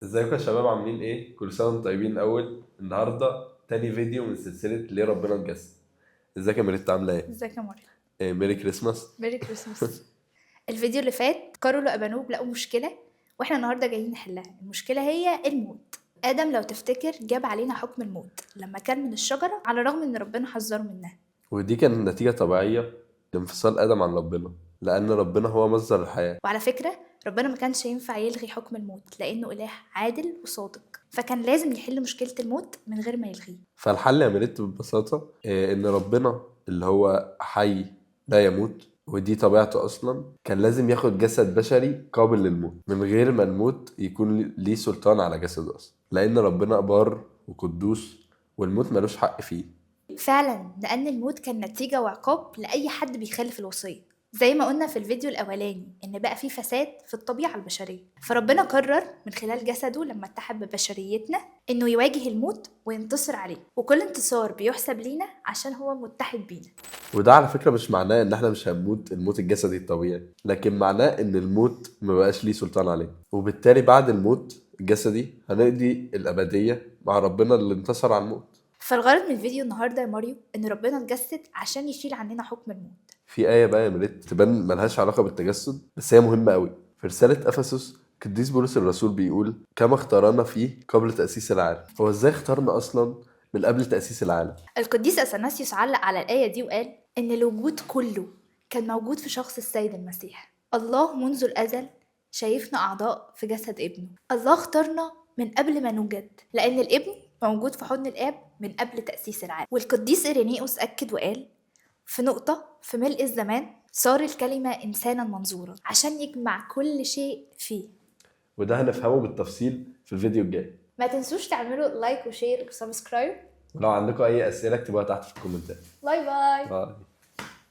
ازيكم يا شباب، عاملين ايه؟ كل سنه وانتم طيبين. اول النهارده تاني فيديو من سلسله ليه ربنا اتجسد. ازيك يا مريت، عامله ايه؟ ازيك يا مريم؟ ميري كريسماس. ميري كريسماس. الفيديو اللي فات كارول وأبانوب لقوا مشكلة، واحنا النهارده جايين نحلها. المشكلة هي الموت. آدم لو تفتكر جاب علينا حكم الموت لما كان من الشجرة، على الرغم ان ربنا حذره منها. ودي كانت نتيجه طبيعيه لانفصال ادم عن ربنا، لان ربنا هو مصدر الحياه. وعلى فكرة ربنا ما كانش ينفع يلغي حكم الموت لأنه إله عادل وصادق، فكان لازم يحل مشكلة الموت من غير ما يلغيه. فالحل يا مريت ببساطه ان ربنا اللي هو حي لا يموت، ودي طبيعته اصلا، كان لازم ياخد جسد بشري قابل للموت من غير ما الموت يكون ليه سلطان على جسده اصلا، لان ربنا بار وقدوس والموت ملوش حق فيه. فعلا، لأن الموت كان نتيجة وعقاب لأي حد بيخالف الوصية، زي ما قلنا في الفيديو الأولاني إن بقى فيه فساد في الطبيعة البشرية. فربنا قرر من خلال جسده لما اتحد ببشريتنا إنه يواجه الموت وينتصر عليه، وكل انتصار بيحسب لينا عشان هو متحد بينا. وده على فكرة مش معناه ان احنا مش هنموت الموت الجسدي الطبيعي، لكن معناه ان الموت مبقاش ليه سلطان عليه، وبالتالي بعد الموت الجسدي هنقضي الأبدية مع ربنا اللي انتصر على الموت. فالغرض من الفيديو النهاردة يا ماريو إن ربنا اتجسد عشان يشيل عننا حكم الموت. في آية بقى يا مريت تبان ملهاش علاقة بالتجسد، بس هي مهمة قوي. في رسالة أفسس قديس بولس الرسول بيقول كما اختارنا فيه قبل تأسيس العالم. هو ازاي اختارنا أصلا من قبل تأسيس العالم؟ القديس أثناسيوس علق على الآية دي وقال إن الوجود كله كان موجود في شخص السيد المسيح. الله منذ الأزل شايفنا أعضاء في جسد ابنه. الله اختارنا من قبل ما نوجد، لأن الابن موجود في حضن الآب من قبل تأسيس العالم. والقديس إيرينيوس أكد وقال في نقطة في ملء الزمان صار الكلمة إنسانا منظورا عشان يجمع كل شيء فيه. وده هنفهمه بالتفصيل في الفيديو الجاي. ما تنسوش تعملوا لايك وشير وسبسكرايب. ولو عندكم أي أسئلة اكتبوها تحت في الكومنتات. باي باي. باي.